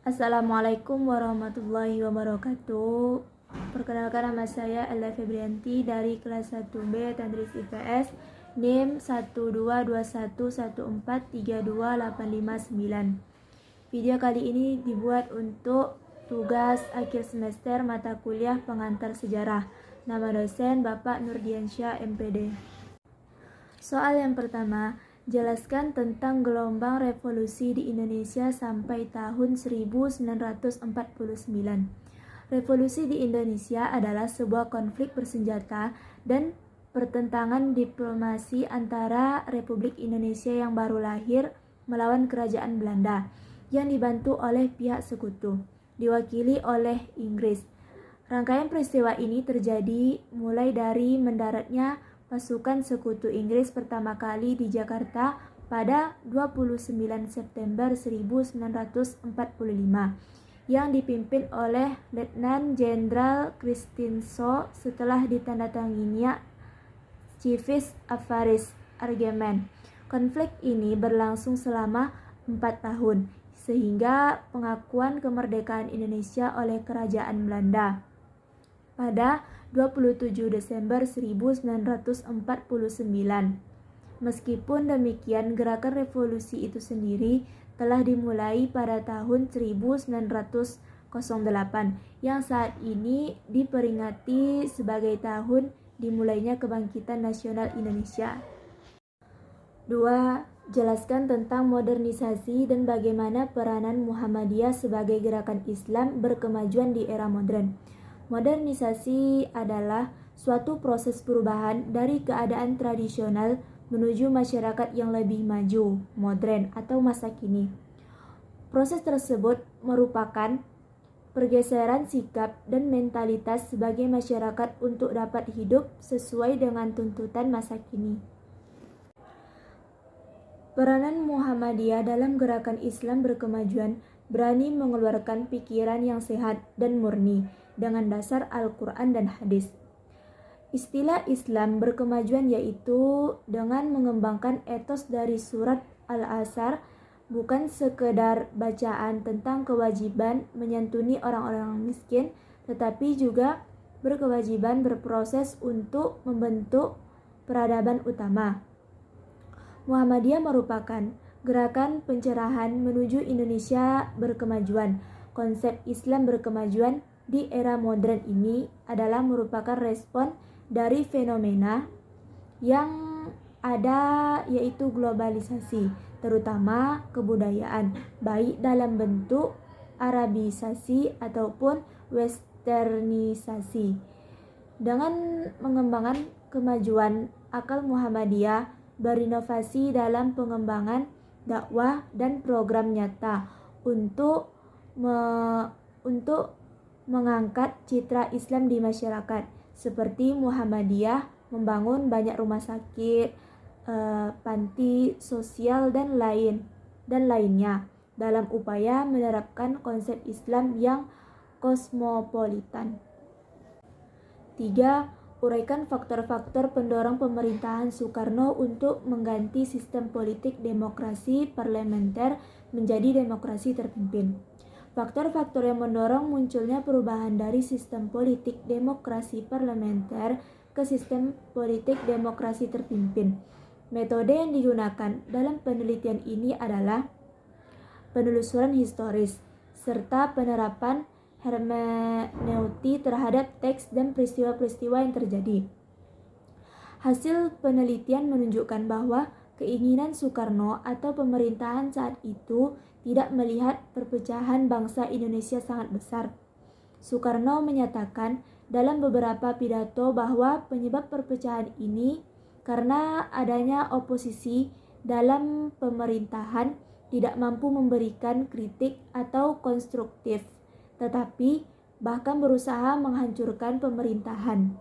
Assalamualaikum warahmatullahi wabarakatuh. Perkenalkan, nama saya Ella Febrianti dari kelas 1B Tadris IPS, NIM 12221432859. Video kali ini dibuat untuk tugas akhir semester mata kuliah pengantar sejarah. Nama dosen Bapak Nurdiansyah MPD. Soal yang pertama, jelaskan tentang gelombang revolusi di Indonesia sampai tahun 1949. Revolusi di Indonesia adalah sebuah konflik bersenjata dan pertentangan diplomasi antara Republik Indonesia yang baru lahir melawan Kerajaan Belanda yang dibantu oleh pihak sekutu, diwakili oleh Inggris. Rangkaian peristiwa ini terjadi mulai dari mendaratnya pasukan sekutu Inggris pertama kali di Jakarta pada 29 September 1945 yang dipimpin oleh Letnan Jenderal Christine-Shaw setelah ditandatanganinya Civis Afaris Agreement. Konflik ini berlangsung selama 4 tahun sehingga pengakuan kemerdekaan Indonesia oleh Kerajaan Belanda pada 27 Desember 1949. Meskipun demikian, gerakan revolusi itu sendiri telah dimulai pada tahun 1908 yang saat ini diperingati sebagai tahun dimulainya kebangkitan nasional Indonesia. 2. Jelaskan tentang modernisasi dan bagaimana peranan Muhammadiyah sebagai gerakan Islam berkemajuan di era modern. Modernisasi adalah suatu proses perubahan dari keadaan tradisional menuju masyarakat yang lebih maju, modern, atau masa kini. Proses tersebut merupakan pergeseran sikap dan mentalitas sebagai masyarakat untuk dapat hidup sesuai dengan tuntutan masa kini. Peranan Muhammadiyah dalam gerakan Islam berkemajuan berani mengeluarkan pikiran yang sehat dan murni dengan dasar Al-Quran dan hadis. Istilah Islam berkemajuan yaitu dengan mengembangkan etos dari surat Al-Asr, bukan sekedar bacaan tentang kewajiban menyantuni orang-orang miskin, tetapi juga berkewajiban berproses untuk membentuk peradaban utama. Muhammadiyah merupakan gerakan pencerahan menuju Indonesia berkemajuan. Konsep Islam berkemajuan di era modern ini adalah merupakan respon dari fenomena yang ada, yaitu globalisasi, terutama kebudayaan, baik dalam bentuk Arabisasi ataupun Westernisasi. Dengan mengembangkan kemajuan akal, Muhammadiyah berinovasi dalam pengembangan dakwah dan program nyata untuk mengangkat citra Islam di masyarakat, seperti Muhammadiyah membangun banyak rumah sakit, panti sosial dan lainnya dalam upaya menerapkan konsep Islam yang kosmopolitan. 3. Uraikan faktor-faktor pendorong pemerintahan Soekarno untuk mengganti sistem politik demokrasi parlementer menjadi demokrasi terpimpin. Faktor-faktor yang mendorong munculnya perubahan dari sistem politik demokrasi parlementer ke sistem politik demokrasi terpimpin. Metode yang digunakan dalam penelitian ini adalah penelusuran historis serta penerapan hermeneuti terhadap teks dan peristiwa-peristiwa yang terjadi. Hasil penelitian menunjukkan bahwa keinginan Soekarno atau pemerintahan saat itu tidak melihat perpecahan bangsa Indonesia sangat besar. Soekarno menyatakan dalam beberapa pidato bahwa penyebab perpecahan ini karena adanya oposisi dalam pemerintahan tidak mampu memberikan kritik atau konstruktif, tetapi bahkan berusaha menghancurkan pemerintahan.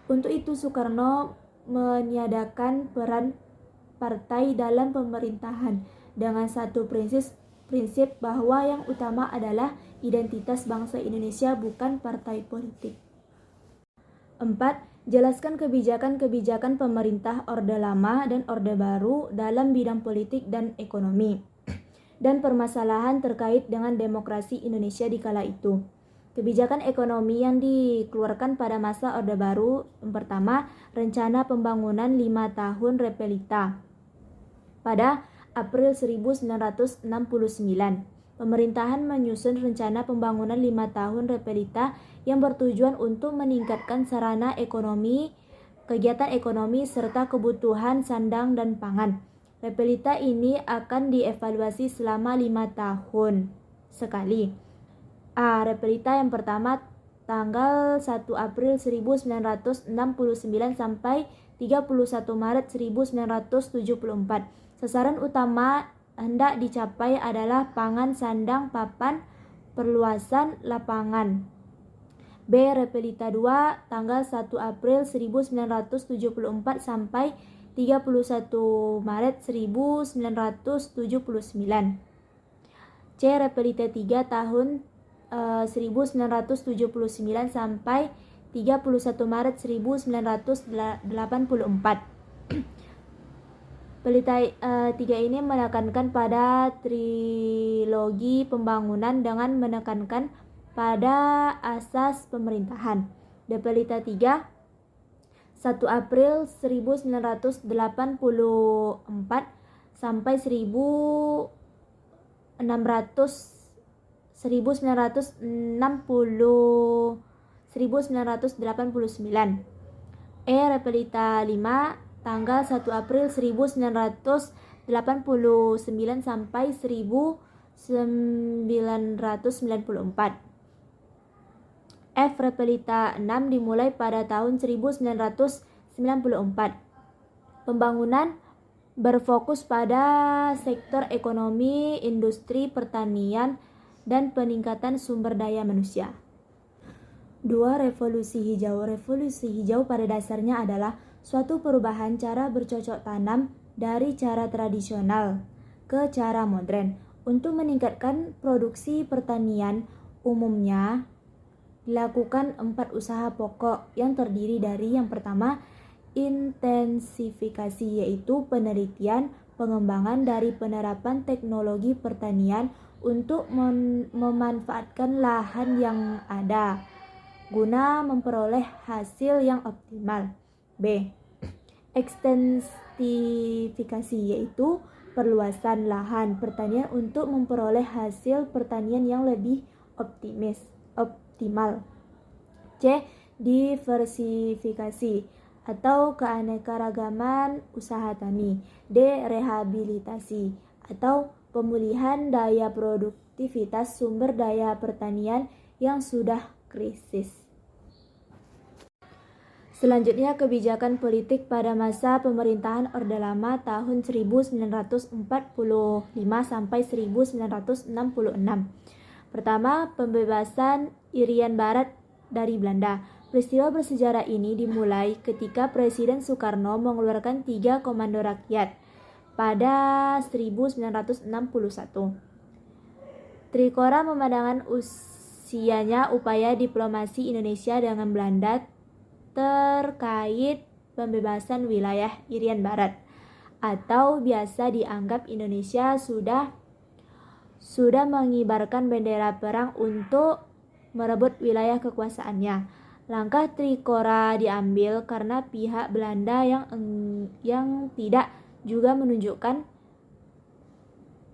Untuk itu Soekarno meniadakan peran partai dalam pemerintahan dengan satu prinsip bahwa yang utama adalah identitas bangsa Indonesia, bukan partai politik. 4. Jelaskan kebijakan-kebijakan pemerintah Orde Lama dan Orde Baru dalam bidang politik dan ekonomi. dan permasalahan terkait dengan demokrasi Indonesia di kala itu. Kebijakan ekonomi yang dikeluarkan pada masa Orde Baru, yang pertama, Rencana Pembangunan 5 Tahun Repelita pada April 1969. Pemerintahan menyusun rencana pembangunan 5 tahun Repelita yang bertujuan untuk meningkatkan sarana ekonomi, kegiatan ekonomi, serta kebutuhan sandang dan pangan. Repelita ini akan dievaluasi selama 5 tahun sekali. Repelita yang pertama tanggal 1 April 1969 sampai 31 Maret 1974. Sasaran utama hendak dicapai adalah pangan sandang papan perluasan lapangan. B. Repelita 2 tanggal 1 April 1974 sampai 31 Maret 1979. C. Repelita 3 tahun 1979 sampai 31 Maret 1984. Pelita 3 ini menekankan pada trilogi pembangunan dengan menekankan pada asas pemerintahan. Pelita 3 1 April 1984 sampai 1989. Repelita 5 tanggal 1 April 1989 sampai 1994. F. Repelita 6 dimulai pada tahun 1994. Pembangunan berfokus pada sektor ekonomi, industri, pertanian, dan peningkatan sumber daya manusia. 2. Revolusi hijau. Revolusi hijau pada dasarnya adalah suatu perubahan cara bercocok tanam dari cara tradisional ke cara modern. Untuk meningkatkan produksi pertanian, umumnya dilakukan 4 usaha pokok yang terdiri dari yang pertama, intensifikasi, yaitu penelitian, pengembangan dari penerapan teknologi pertanian untuk memanfaatkan lahan yang ada guna memperoleh hasil yang optimal. B. Ekstensifikasi, yaitu perluasan lahan pertanian untuk memperoleh hasil pertanian yang lebih optimal. C. Diversifikasi atau keanekaragaman usaha tani. D. Rehabilitasi atau pemulihan daya produktivitas sumber daya pertanian yang sudah krisis. Selanjutnya, kebijakan politik pada masa pemerintahan Orde Lama tahun 1945 sampai 1966. Pertama, pembebasan Irian Barat dari Belanda. Peristiwa bersejarah ini dimulai ketika Presiden Soekarno mengeluarkan 3 komando rakyat pada 1961. Trikora memandangkan usianya upaya diplomasi Indonesia dengan Belanda terkait pembebasan wilayah Irian Barat, atau biasa dianggap Indonesia sudah mengibarkan bendera perang untuk merebut wilayah kekuasaannya. Langkah Trikora diambil karena pihak Belanda yang tidak juga menunjukkan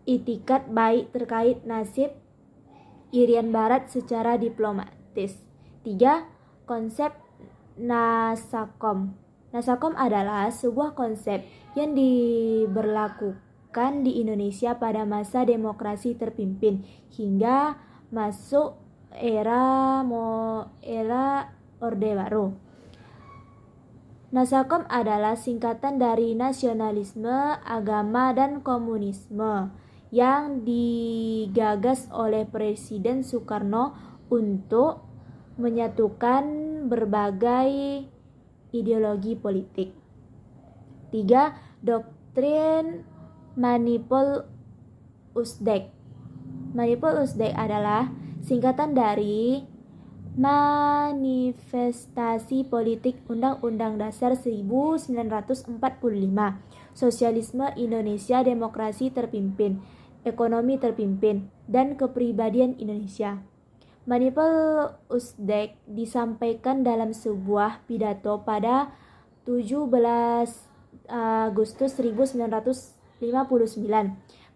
itikat baik terkait nasib Irian Barat secara diplomatis. 3. Konsep Nasakom. Nasakom adalah sebuah konsep yang diberlakukan di Indonesia pada masa demokrasi terpimpin hingga masuk era Orde Baru. Nasakom adalah singkatan dari nasionalisme, agama, dan komunisme yang digagas oleh Presiden Soekarno untuk menyatukan berbagai ideologi politik. 3. Doktrin Manipul-Usdek. Manipul-Usdek adalah singkatan dari Manifestasi Politik Undang-Undang Dasar 1945, Sosialisme Indonesia Demokrasi Terpimpin, ekonomi terpimpin, dan kepribadian Indonesia. Manipul Uzdek disampaikan dalam sebuah pidato pada 17 Agustus 1959,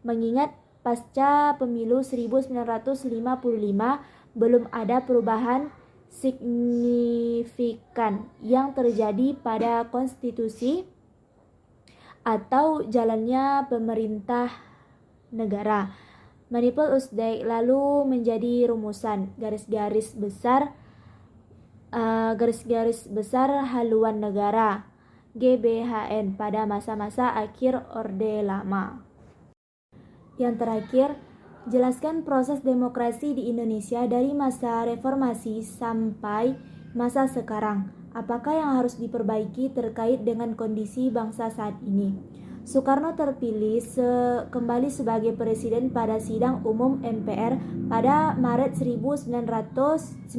mengingat pasca pemilu 1955 belum ada perubahan signifikan yang terjadi pada konstitusi atau jalannya pemerintah negara. Manipul Uzdek lalu menjadi rumusan garis-garis besar haluan negara GBHN pada masa-masa akhir Orde Lama. Yang terakhir, jelaskan proses demokrasi di Indonesia dari masa reformasi sampai masa sekarang. Apakah yang harus diperbaiki terkait dengan kondisi bangsa saat ini? Soekarno terpilih kembali sebagai presiden pada sidang umum MPR pada Maret 1998.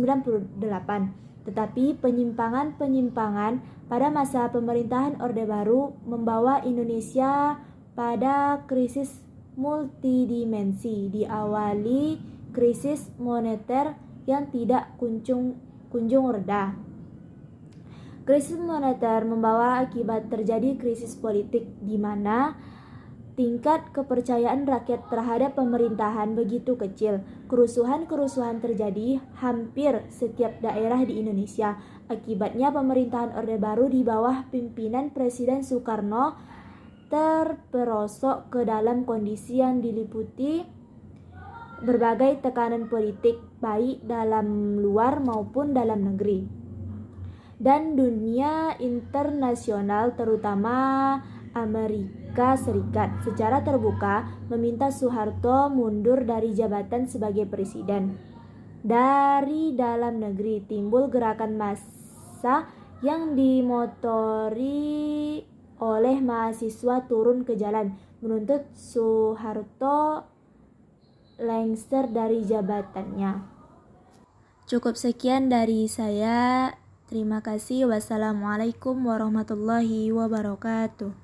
Tetapi penyimpangan-penyimpangan pada masa pemerintahan Orde Baru membawa Indonesia pada krisis multidimensi, diawali krisis moneter yang tidak kunjung reda. Krisis moneter membawa akibat terjadi krisis politik di mana tingkat kepercayaan rakyat terhadap pemerintahan begitu kecil. Kerusuhan-kerusuhan terjadi hampir setiap daerah di Indonesia. Akibatnya pemerintahan Orde Baru di bawah pimpinan Presiden Soekarno terperosok ke dalam kondisi yang diliputi berbagai tekanan politik, baik dalam luar maupun dalam negeri dan dunia internasional, terutama Amerika Serikat, secara terbuka meminta Soeharto mundur dari jabatan sebagai presiden. Dari dalam negeri timbul gerakan massa yang dimotori oleh mahasiswa turun ke jalan menuntut Soeharto lengser dari jabatannya. Cukup sekian dari saya. Terima kasih. Wassalamualaikum warahmatullahi wabarakatuh.